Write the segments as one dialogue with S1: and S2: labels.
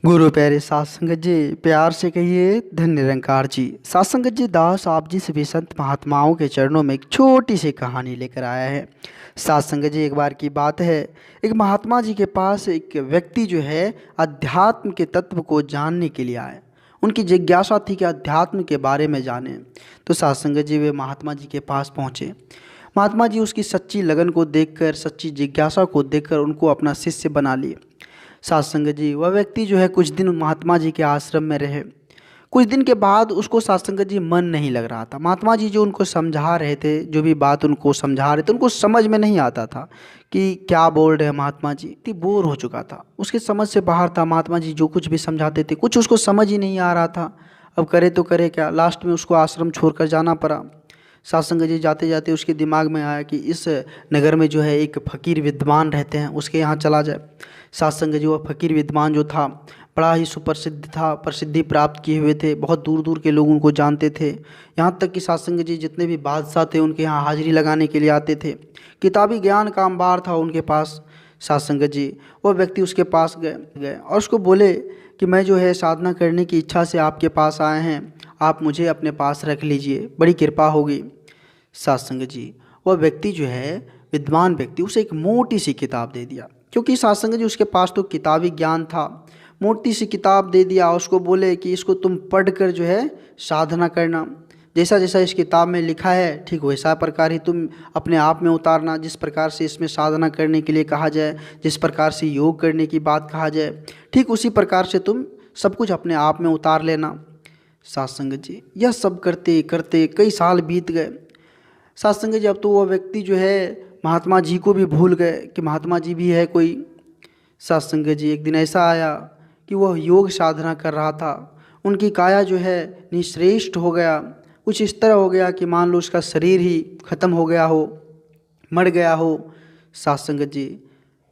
S1: गुरु प्यारे सात संगत जी, प्यार से कहिए धन्य निरंकार जी। सात संगत जी, दास आप जी सभी संत महात्माओं के चरणों में एक छोटी सी कहानी लेकर आया है। सात संगत जी, एक बार की बात है, एक महात्मा जी के पास एक व्यक्ति जो है अध्यात्म के तत्व को जानने के लिए आए। उनकी जिज्ञासा थी कि अध्यात्म के बारे में जाने। तो सात संगत जी वे महात्मा जी के पास पहुँचे। महात्मा जी उसकी सच्ची लगन को देखकर, सच्ची जिज्ञासा को देखकर उनको अपना शिष्य बना लिए। सात संगत जी, वह व्यक्ति जो है कुछ दिन महात्मा जी के आश्रम में रहे। कुछ दिन के बाद उसको सात संगत जी मन नहीं लग रहा था। महात्मा जी जो उनको समझा रहे थे, जो भी बात उनको समझा रहे थे, उनको समझ में नहीं आता था कि क्या बोल रहे हैं महात्मा जी। इतनी बोर हो चुका था, उसकी समझ से बाहर था। महात्मा जी जो कुछ भी समझाते थे कुछ उसको समझ ही नहीं आ रहा था। अब करे तो करे क्या, लास्ट में उसको आश्रम छोड़कर जाना पड़ा। सात संगत जी जाते जाते उसके दिमाग में आया कि इस नगर में जो है एक फ़कीर विद्वान रहते हैं, उसके यहाँ चला जाए। सात संगत जी, वह फ़कीर विद्वान जो था बड़ा ही सुप्रसिद्ध था, प्रसिद्धि प्राप्त किए हुए थे, बहुत दूर दूर के लोग उनको जानते थे। यहाँ तक कि सात संगत जी जितने भी बादशाह थे उनके यहाँ हाजिरी लगाने के लिए आते थे। किताबी ज्ञान का अंबार था उनके पास। सात संगत जी, वह व्यक्ति उसके पास गए और उसको बोले कि मैं जो है साधना करने की इच्छा से आपके पास आए हैं, आप मुझे अपने पास रख लीजिए, बड़ी कृपा होगी। सात संगत जी, वह व्यक्ति जो है विद्वान व्यक्ति, उसे एक मोटी सी किताब दे दिया, क्योंकि सात संगत जी उसके पास तो किताबी ज्ञान था। मोटी सी किताब दे दिया, उसको बोले कि इसको तुम पढ़कर जो है साधना करना, जैसा जैसा इस किताब में लिखा है ठीक वैसा प्रकार ही तुम अपने आप में उतारना। जिस प्रकार से इसमें साधना करने के लिए कहा जाए, जिस प्रकार से योग करने की बात कहा जाए, ठीक उसी प्रकार से तुम सब कुछ अपने आप में उतार लेना। सात संगत जी, यह सब करते करते कई साल बीत गए। सात संगत जी, अब तो वह व्यक्ति जो है महात्मा जी को भी भूल गए कि महात्मा जी भी है कोई। सात संगत जी, एक दिन ऐसा आया कि वह योग साधना कर रहा था। उनकी काया जो है निश्रेष्ठ हो गया, कुछ इस तरह हो गया कि मान लो उसका शरीर ही खत्म हो गया हो, मर गया हो। सात संगत जी,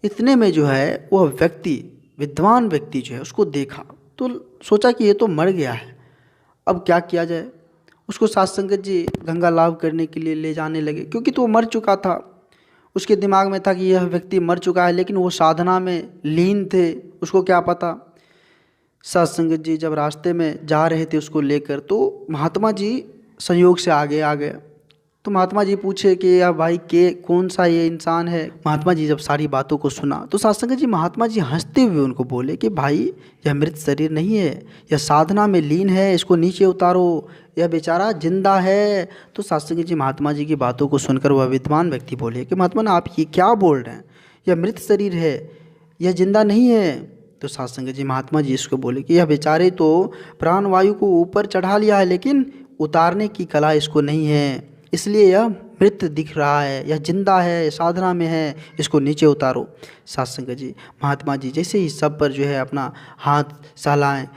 S1: इतने में जो है वह व्यक्ति, विद्वान व्यक्ति जो है उसको देखा तो सोचा कि ये तो मर गया है, अब क्या किया जाए। उसको सात संगत जी गंगा लाभ करने के लिए ले जाने लगे, क्योंकि तो वो मर चुका था। उसके दिमाग में था कि यह व्यक्ति मर चुका है, लेकिन वो साधना में लीन थे, उसको क्या पता। सात संगत जी जब रास्ते में जा रहे थे उसको लेकर, तो महात्मा जी संयोग से आगे आ गए। तो महात्मा जी पूछे कि या भाई के कौन सा ये इंसान है। महात्मा जी जब सारी बातों को सुना तो सात संगत जी, महात्मा जी हंसते हुए उनको बोले कि भाई यह मृत शरीर नहीं है, यह साधना में लीन है, इसको नीचे उतारो, यह बेचारा जिंदा है। तो सात संगत जी महात्मा जी की बातों को सुनकर वह विद्वान व्यक्ति बोले कि महात्मा आप ये क्या बोल रहे हैं, यह मृत शरीर है, यह जिंदा नहीं है। तो सात संगत जी महात्मा जी इसको बोले कि यह बेचारे तो प्राण वायु को ऊपर चढ़ा लिया है, लेकिन उतारने की कला इसको नहीं है, इसलिए यह मृत दिख रहा है, यह जिंदा है, साधना में है, इसको नीचे उतारो। सात संगत जी महात्मा जी जैसे ही सब पर जो है अपना हाथ सहलाएं,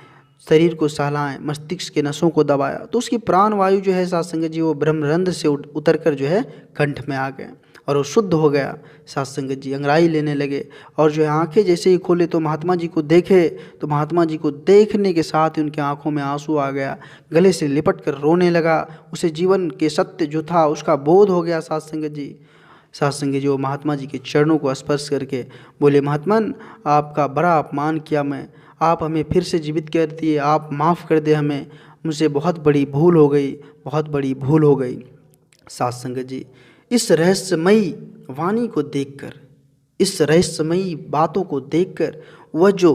S1: शरीर को सहलाएं, मस्तिष्क के नसों को दबाया, तो उसकी प्राण वायु जो है सात संगत जी वो ब्रह्मरंध्र से उतर कर जो है कंठ में आ गए और वो शुद्ध हो गया। सात संगत जी अंगड़ाई लेने लगे और जो है आंखें जैसे ही खोले तो महात्मा जी को देखे, तो महात्मा जी को देखने के साथ ही उनकी आंखों में आंसू आ गया, गले से लिपट कर रोने लगा। उसे जीवन के सत्य जो था उसका बोध हो गया। सात संगत जी, सात संगत जी वो महात्मा जी के चरणों को स्पर्श करके बोले, महात्मन आपका बड़ा अपमान किया मैं, आप हमें फिर से जीवित कर दिए, आप माफ़ कर दे हमें, मुझसे बहुत बड़ी भूल हो गई, बहुत बड़ी भूल हो गई। सात संगत जी इस रहस्यमयी वाणी को देखकर, इस रहस्यमयी बातों को देखकर वह जो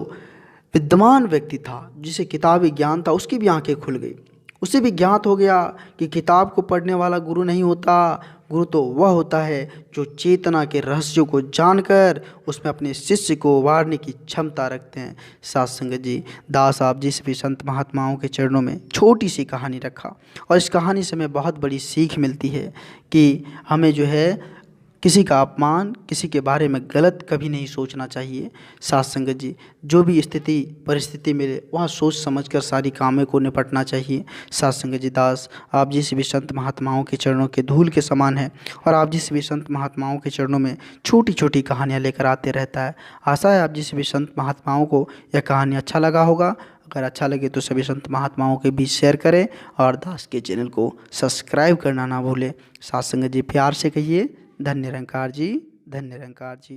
S1: विद्वान व्यक्ति था, जिसे किताबी ज्ञान था, उसकी भी आंखें खुल गई। उसे भी ज्ञात हो गया कि किताब को पढ़ने वाला गुरु नहीं होता, गुरु तो वह होता है जो चेतना के रहस्यों को जानकर उसमें अपने शिष्य को उबारने की क्षमता रखते हैं। सात संगत जी, दास आप जिस भी संत महात्माओं के चरणों में छोटी सी कहानी रखा, और इस कहानी से हमें बहुत बड़ी सीख मिलती है कि हमें जो है किसी का अपमान, किसी के बारे में गलत कभी नहीं सोचना चाहिए। सात संगत जी जो भी स्थिति परिस्थिति मिले वहाँ सोच समझकर सारी कामों को निपटना चाहिए। सात संगत जी, दास आप जिस भी संत महात्माओं के चरणों के धूल के समान है, और आप जिस भी संत महात्माओं के चरणों में छोटी छोटी कहानियाँ लेकर आते रहता है। आशा है आप जिस भी संत महात्माओं को यह कहानी अच्छा लगा होगा। अगर अच्छा लगे तो सभी संत महात्माओं के बीच शेयर करें और दास के चैनल को सब्सक्राइब करना ना भूलें। सात संगत जी प्यार से कहिए धन्य निरंकार जी, धन्य निरंकार जी।